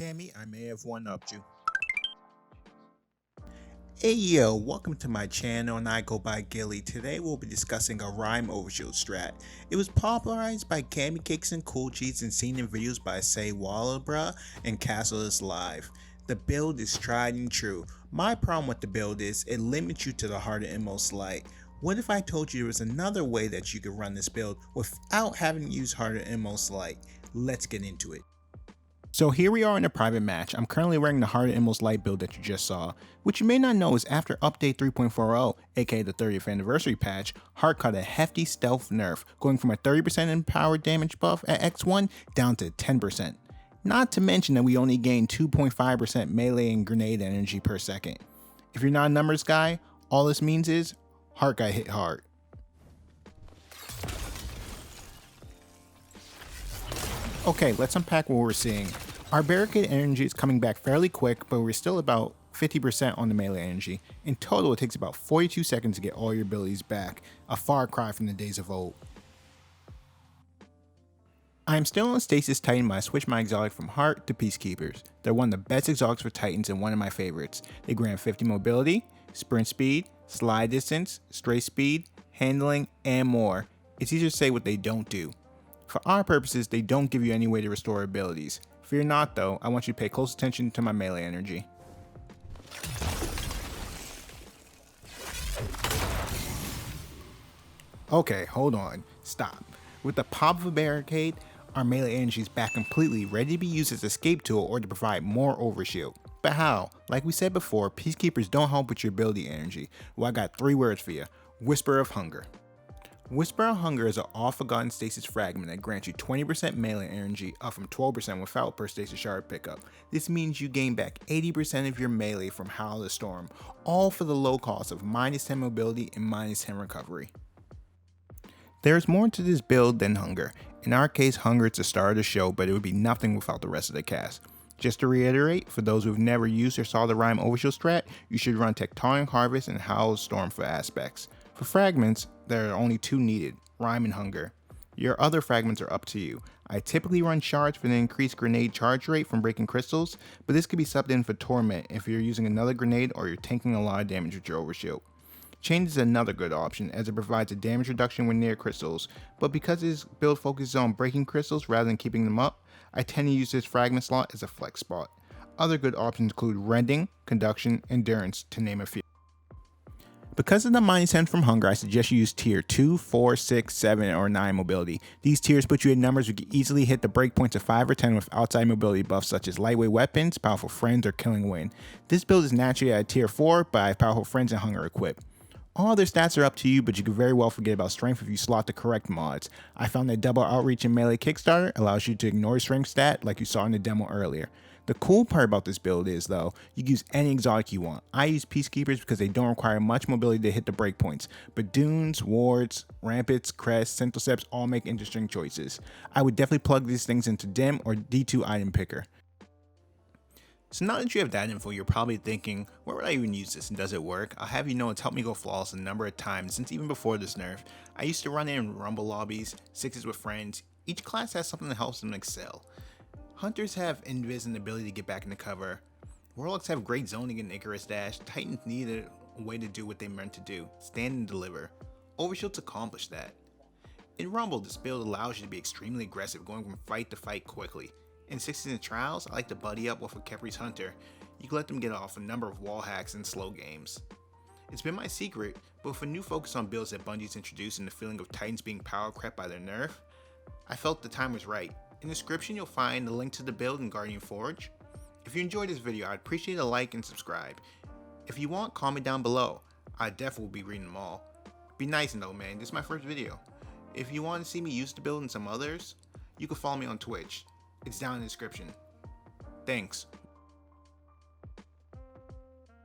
Cammy, I may have one-upped you. Hey yo, welcome to my channel and I go by Gilly. Today we'll be discussing a RIME OVERSHIELD strat. It was popularized by Cammy Cakes and Cool Cheats and seen in videos by Say Wallabra and Castle is Live. The build is tried and true. My problem with the build is it limits you to the harder and most light. What if I told you there was another way that you could run this build without having to use harder and most light? Let's get into it. So here we are in a private match. I'm currently wearing the Harder and Most Light build that you just saw. What you may not know is after update 3.40, aka the 30th anniversary patch, Heart caught a hefty stealth nerf, going from a 30% empowered damage buff at X1 down to 10%. Not to mention that we only gain 2.5% melee and grenade energy per second. If you're not a numbers guy, all this means is Heart got hit hard. Okay, let's unpack what we're seeing. Our barricade energy is coming back fairly quick, but we're still about 50% on the melee energy. In total, it takes about 42 seconds to get all your abilities back, a far cry from the days of old. I am still on Stasis Titan, but I switched my exotic from Heart to Peacekeepers. They're one of the best exotics for Titans and one of my favorites. They grant 50 mobility, sprint speed, slide distance, stray speed, handling, and more. It's easier to say what they don't do. For our purposes, they don't give you any way to restore abilities. Fear not though, I want you to pay close attention to my melee energy. Okay, hold on, stop. With the pop of a barricade, our melee energy is back completely, ready to be used as an escape tool or to provide more overshield. But how? Like we said before, Peacekeepers don't help with your ability energy. Well, I got 3 words for you. Whisper of Hunger. Whisper of Hunger is an off-forgotten stasis fragment that grants you 20% melee energy, up from 12% without per stasis shard pickup. This means you gain back 80% of your melee from Howl of the Storm, all for the low cost of -10 mobility and -10 recovery. There is more to this build than Hunger. In our case, Hunger is the star of the show, but it would be nothing without the rest of the cast. Just to reiterate, for those who have never used or saw the RIME OVERSHIELD strat, you should run Tectonic Harvest and Howl of the Storm for aspects. For fragments, there are only 2 needed, RIME and Hunger. Your other fragments are up to you. I typically run Shards for the increased grenade charge rate from breaking crystals, but this could be subbed in for Torment if you're using another grenade or you're tanking a lot of damage with your overshield. Chain is another good option as it provides a damage reduction when near crystals, but because this build focuses on breaking crystals rather than keeping them up, I tend to use this fragment slot as a flex spot. Other good options include Rending, Conduction, Endurance, to name a few. Because of the -10 from Hunger, I suggest you use tier 2, 4, 6, 7, or 9 mobility. These tiers put you in numbers where you can easily hit the breakpoints of 5 or 10 with outside mobility buffs such as lightweight weapons, powerful friends, or killing wind. This build is naturally at tier 4, but I have powerful friends and Hunger equipped. All other stats are up to you, but you could very well forget about strength if you slot the correct mods. I found that double outreach and melee kickstarter allows you to ignore strength stat like you saw in the demo earlier. The cool part about this build is though, you can use any exotic you want. I use Peacekeepers because they don't require much mobility to hit the breakpoints, but Dunes, Wards, Rampants, Crests, Centoceps all make interesting choices. I would definitely plug these things into DIM or D2 item picker. So now that you have that info, you're probably thinking, where would I even use this and does it work? I'll have you know it's helped me go flawless a number of times since even before this nerf. I used to run in Rumble lobbies, 6s with friends. Each class has something that helps them excel. Hunters have Invis and the ability to get back into cover. Warlocks have great zoning and Icarus dash. Titans need a way to do what they meant to do, stand and deliver. Overshield's accomplished that. In Rumble, this build allows you to be extremely aggressive, going from fight to fight quickly. In 6s and Trials, I like to buddy up with a Kepri's Hunter. You can let them get off a number of wall hacks and slow games. It's been my secret, but with a new focus on builds that Bungie's introduced and the feeling of Titans being power crept by their nerf, I felt the time was right. In the description you'll find the link to the build in Guardian Forge. If you enjoyed this video, I'd appreciate a like and subscribe. If you want, comment down below. I definitely will be reading them all. Be nice though, man, this is my first video. If you want to see me use the build and some others, you can follow me on Twitch. It's down in the description. Thanks.